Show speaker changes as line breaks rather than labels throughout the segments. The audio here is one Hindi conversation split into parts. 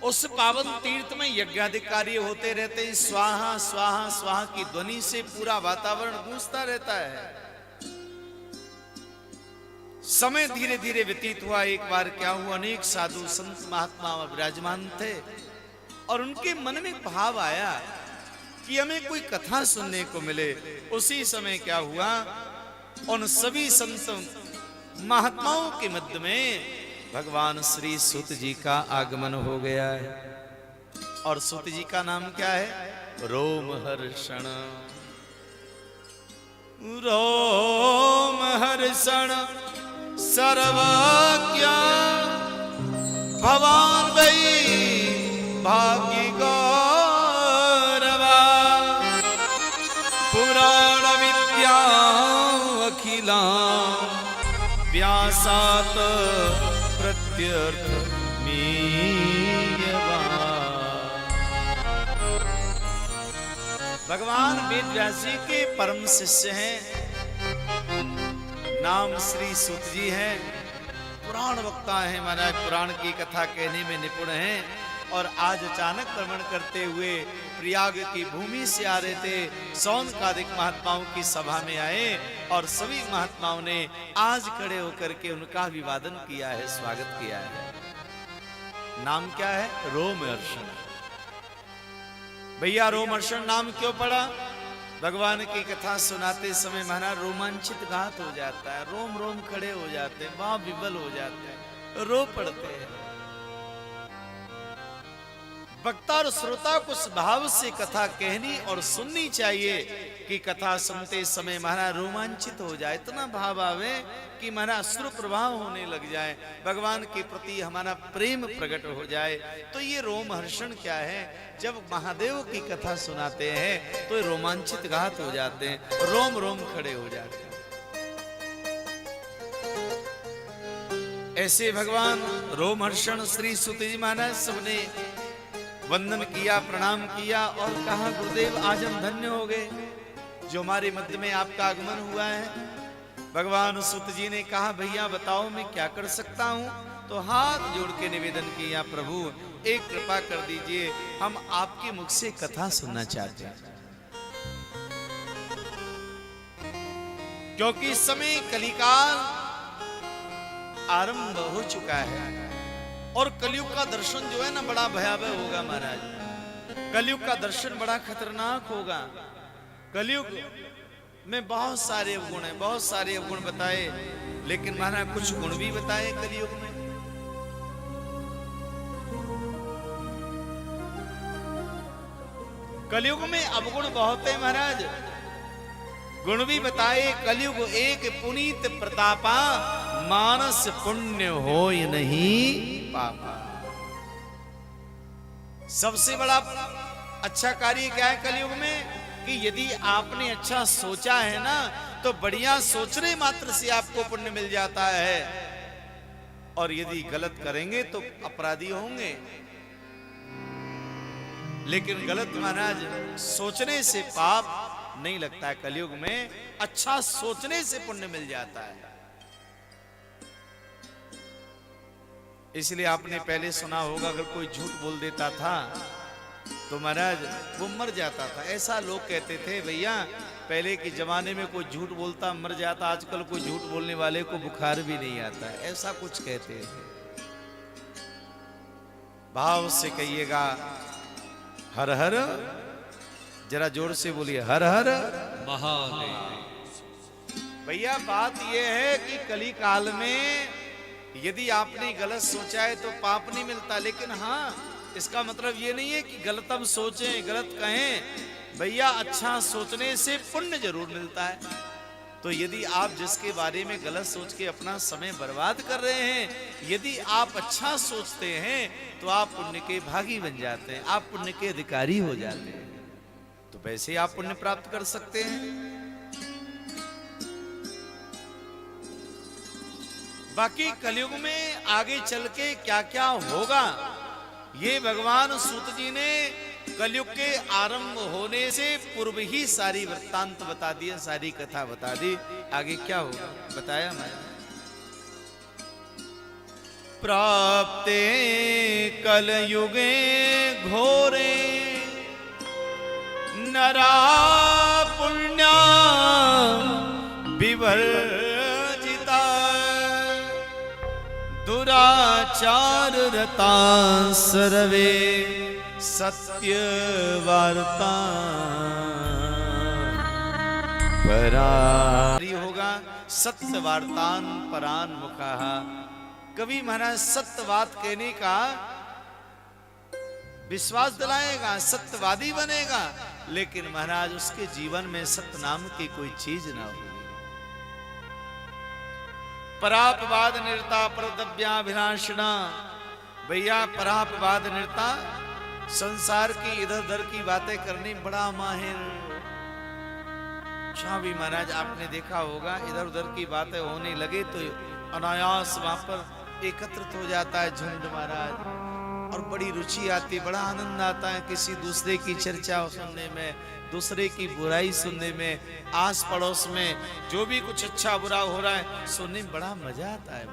उस पावन तीर्थ में यज्ञादि कार्य होते रहते हैं। स्वाहा स्वाहा स्वाहा की ध्वनि से पूरा वातावरण गूंजता रहता है। समय धीरे धीरे व्यतीत हुआ। एक बार क्या हुआ, अनेक साधु संत महात्मा विराजमान थे और उनके मन में भाव आया कि हमें कोई कथा सुनने को मिले। उसी समय क्या हुआ, उन सभी संत महात्माओं के मध्य में भगवान श्री सूत जी का आगमन हो गया है। और सूत जी का नाम क्या है, रोमहर्षण। रोमहर्षण सर्वज्ञ भवान वै भाग्य गौरवा पुराण विद्या अखिला व्यासात प्रत्यर्थ मीयवा। भगवान वेदव्यास जी के परम शिष्य हैं, नाम श्री सूत जी हैं। पुराण वक्ता हैं महाराज, पुराण की कथा कहने में निपुण हैं। और आज अचानक भ्रमण करते हुए प्रयाग की भूमि से आ रहे थे। सौनकादिक महात्माओं की सभा में आए और सभी महात्माओं ने आज खड़े होकर के उनका अभिवादन किया है, स्वागत किया है। नाम क्या है, रोमहर्षण। भैया रोमहर्षण नाम क्यों पड़ा? भगवान की कथा सुनाते समय महाराज रोमांचित घात हो जाता है, रोम रोम खड़े हो जाते हैं, बाँ विवल हो जाते हैं, रो पड़ते हैं। वक्ता और श्रोता को उस भाव से कथा कहनी और सुननी चाहिए कि कथा सुनते समय महाराज रोमांचित हो जाए, इतना भाव आवे कि महाराज अश्रु प्रवाह होने लग जाए, भगवान के प्रति हमारा प्रेम प्रकट हो जाए। तो ये रोमहर्षण क्या है, जब महादेव की कथा सुनाते हैं तो रोमांचित घात हो जाते हैं, रोम रोम खड़े हो जाते हैं। ऐसे भगवान रोमहर्षण श्री सूत जी महाराज सबने वंदन किया, प्रणाम किया और कहा गुरुदेव आज हम धन्य हो गए जो हमारे मध्य में आपका आगमन हुआ है। भगवान सूत जी ने कहा भैया बताओ मैं क्या कर सकता हूं? तो हाथ जोड़ के निवेदन किया, प्रभु एक कृपा कर दीजिए, हम आपके मुख से कथा सुनना चाहते हैं। क्योंकि इस समय कलिकाल आरंभ हो चुका है और कलयुग का दर्शन जो है ना बड़ा भयावह होगा महाराज। कलयुग का दर्शन बड़ा खतरनाक होगा। कलयुग में बहुत सारे अवगुण हैं, बहुत सारे अवगुण बताए, लेकिन महाराज कुछ गुण भी बताए कलयुग में। कलयुग में अवगुण बहुत है महाराज, गुण भी बताए। कलयुग एक पुनीत प्रतापा, मानस पुण्य होय नहीं पापा। सबसे बड़ा अच्छा कार्य क्या है कलयुग में, कि यदि आपने अच्छा सोचा है ना तो बढ़िया सोचने मात्र से आपको पुण्य मिल जाता है, और यदि गलत करेंगे तो अपराधी होंगे। लेकिन गलत महाराज सोचने से पाप नहीं लगता है, कलयुग में अच्छा सोचने से पुण्य मिल जाता है। इसलिए आपने पहले सुना होगा अगर कोई झूठ बोल देता था तो महाराज वो मर जाता था। ऐसा लोग कहते थे भैया, पहले के जमाने में कोई झूठ बोलता मर जाता, आजकल कोई झूठ बोलने वाले को बुखार भी नहीं आता है, ऐसा कुछ कहते हैं। भाव से कहिएगा हर हर, जरा जोर से बोलिए हर हर महादेव। भैया बात यह है कि कली काल में यदि आपने गलत सोचा है तो पाप नहीं मिलता, लेकिन हाँ इसका मतलब ये नहीं है कि गलत हम सोचें, गलत कहें। भैया अच्छा सोचने से पुण्य जरूर मिलता है। तो यदि आप जिसके बारे में गलत सोच के अपना समय बर्बाद कर रहे हैं, यदि आप अच्छा सोचते हैं तो आप पुण्य के भागी बन जाते हैं, आप पुण्य के अधिकारी हो जाते हैं। तो वैसे ही आप पुण्य प्राप्त कर सकते हैं। बाकी कलयुग में आगे चल के क्या क्या होगा, ये भगवान सूत जी ने कलयुग के आरंभ होने से पूर्व ही सारी वृत्तांत बता दिया, सारी कथा बता दी। आगे क्या होगा बताया मैंने। प्राप्ते कल युगे घोरे नरा पुण्य विवर्जिता दुराचार रता सर्वे सत्य वार्ता परारी होगा सत्य वार्तान परान मुखा। कवि महाराज सत्य बात कहने का विश्वास दिलाएगा, सत्यवादी बनेगा, लेकिन महाराज उसके जीवन में सत्य नाम की कोई चीज ना होगी। परापवाद निरता परद्रव्याभिलाषिणा। भैया परापवाद निरता संसार की इधर उधर की बातें करने बड़ा माहिर। जहां भी महाराज आपने देखा होगा इधर उधर की बातें होने लगे तो अनायास वहां पर एकत्रित हो जाता है झुंड महाराज, और बड़ी रुचि आती, बड़ा आनंद आता है किसी दूसरे की चर्चा सुनने में, दूसरे की बुराई सुनने में, आस पड़ोस में जो भी कुछ अच्छा बुरा हो रहा है सुनने में बड़ा मजा आता है।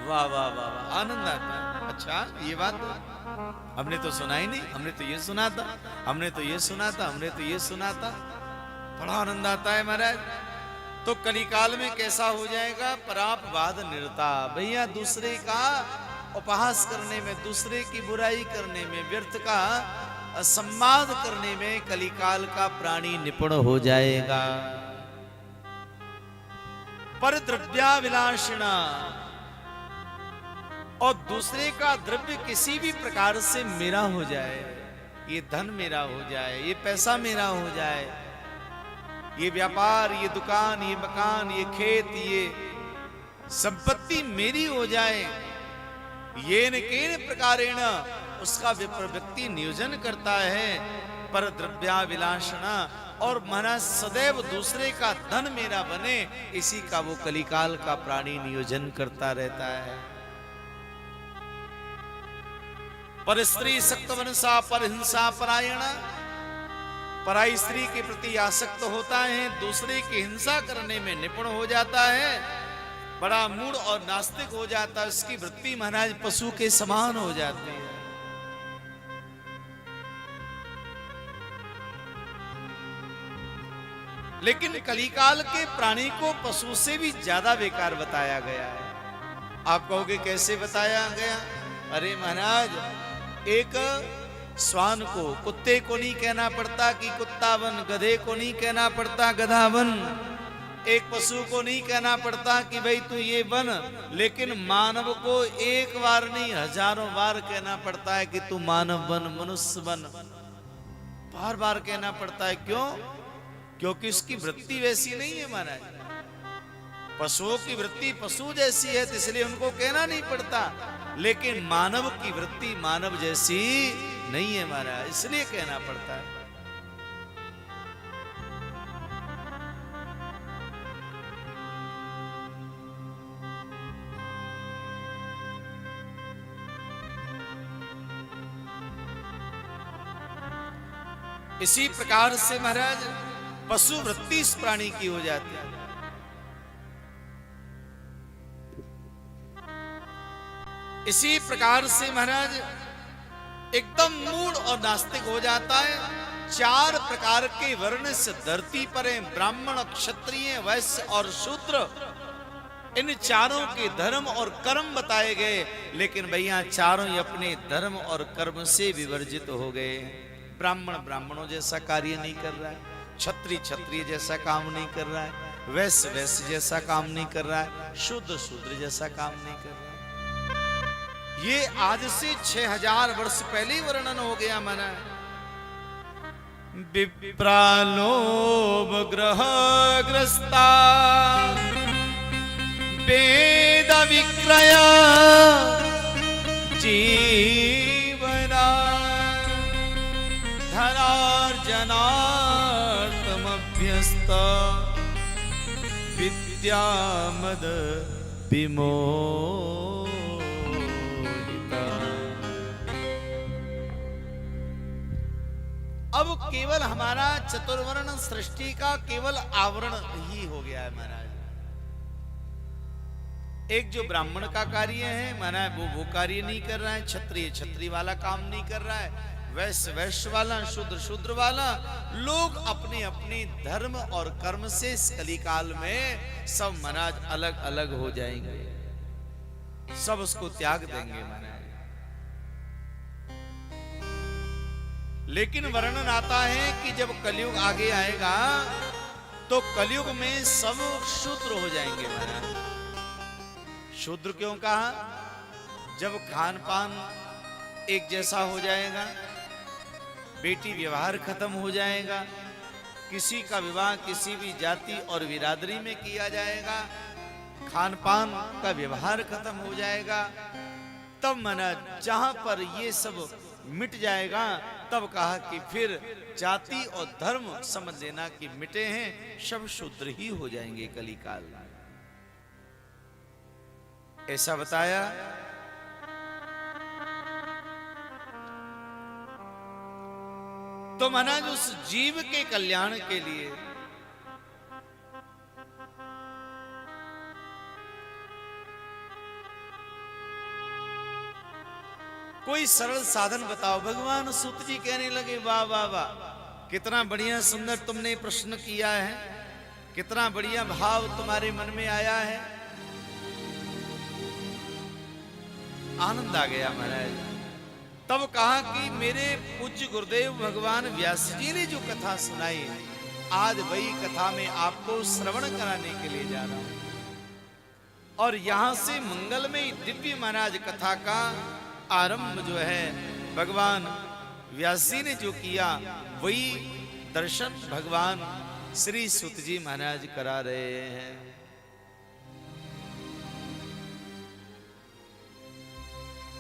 वाह वाह वाह वाह, आनंद आता है। अच्छा ये बात हमने तो सुना ही नहीं, हमने तो ये सुना था, हमने तो ये सुना था, हमने तो ये सुना था, बड़ा आनंद आता है महाराज। तो कलिकाल में कैसा हो जाएगा? परापवाद निरता। भैया दूसरे का उपहास करने में, दूसरे की बुराई करने में, व्यर्थ का सम्मान करने में कलिकाल का प्राणी निपुण हो जाएगा। पर द्रव्याभिलाषिणा, और दूसरे का द्रव्य किसी भी प्रकार से मेरा हो जाए, ये धन मेरा हो जाए, ये पैसा मेरा हो जाए, ये व्यापार, ये दुकान, ये मकान, ये खेत, ये संपत्ति मेरी हो जाए, ये न केन प्रकारेण उसका व्यक्ति नियोजन करता है। पर द्रव्याभिलाषणा, और महाराज सदैव दूसरे का धन मेरा बने, इसी का वो कलिकाल का प्राणी नियोजन करता रहता है। पर स्त्री सक्त वनसा पर हिंसा परायणा, पराई स्त्री के प्रति आसक्त होता है, दूसरे की हिंसा करने में निपुण हो जाता है, बड़ा मूढ़ और नास्तिक हो जाता है, उसकी वृत्ति महाराज पशु के समान हो जाती है। लेकिन कलिकाल के प्राणी को पशु से भी ज्यादा बेकार बताया गया है। आप कहोगे कैसे बताया गया? अरे महाराज, एक श्वान को, कुत्ते को नहीं कहना पड़ता कि कुत्ता बन, गधे को नहीं कहना पड़ता गधा बन, एक पशु को नहीं कहना पड़ता कि भाई तू ये बन, लेकिन मानव को एक बार नहीं हजारों बार कहना पड़ता है कि तू मानव बन, मनुष्य बन, बार बार कहना पड़ता है। क्यों? क्योंकि उसकी वृत्ति वैसी नहीं है महाराज। पशुओं की वृत्ति पशु जैसी है, तो इसलिए उनको कहना नहीं पड़ता, लेकिन मानव की वृत्ति मानव जैसी नहीं है महाराज, इसलिए कहना पड़ता है। इसी प्रकार से महाराज पशु वृत्ति इस प्राणी की हो जाती है। इसी प्रकार से महाराज एकदम मूढ़ और नास्तिक हो जाता है। चार प्रकार के वर्ण से धरती पर हैं, ब्राह्मण, क्षत्रिय, वैश्य और शूद्र। इन चारों के धर्म और कर्म बताए गए, लेकिन भैया चारों ही अपने धर्म और कर्म से विवर्जित हो गए। ब्राह्मण ब्राह्मणों जैसा कार्य नहीं कर रहा है, क्षत्रिय क्षत्रिय जैसा काम नहीं कर रहा है, वैश्य वैश्य जैसा काम नहीं कर रहा है, शूद्र शूद्र जैसा काम नहीं कर रहा है। ये आज से 6000 वर्ष पहले ही वर्णन हो गया माना। विप्रालोभ ग्रह ग्रस्ता वेद विक्रय जीवना धनार्जनार्थमभ्यस्त विद्यामद विमोहिता। अब केवल हमारा चतुर्वर्ण सृष्टि का केवल आवरण ही हो गया है महाराज। एक जो ब्राह्मण का कार्य है माना वो कार्य नहीं कर रहा है, क्षत्रिय क्षत्रिय वाला काम नहीं कर रहा है, वैश्य वैश्य वाला, शूद्र शूद्र वाला, लोग अपने अपने धर्म और कर्म से इस कलिकाल में सब महाराज अलग अलग हो जाएंगे, सब उसको त्याग देंगे महाराज। लेकिन वर्णन आता है कि जब कलयुग आगे आएगा तो कलयुग में सब शूद्र हो जाएंगे महाराज। शूद्र क्यों कहा? जब खान पान एक जैसा हो जाएगा, बेटी व्यवहार खत्म हो जाएगा, किसी का विवाह किसी भी जाति और बिरादरी में किया जाएगा, खान पान का व्यवहार खत्म हो जाएगा, तब मना जहां पर ये सब मिट जाएगा तब कहा कि फिर जाति और धर्म समझ लेना कि मिटे हैं, सब शूद्र ही हो जाएंगे कलिकाल में, ऐसा बताया। तो महाराज उस जीव के कल्याण के लिए कोई सरल साधन बताओ। भगवान सूत जी कहने लगे वाह वाह वाह, कितना बढ़िया सुंदर तुमने प्रश्न किया है, कितना बढ़िया भाव तुम्हारे मन में आया है, आनंद आ गया महाराज। तब कहा कि मेरे पूज्य गुरुदेव भगवान व्यास जी ने जो कथा सुनाई, आज वही कथा में आपको श्रवण कराने के लिए जा रहा हूं। और यहां से मंगलमय दिव्य महाराज कथा का आरंभ जो है भगवान व्यास जी ने जो किया, वही दर्शन भगवान श्री सूत जी महाराज करा रहे हैं।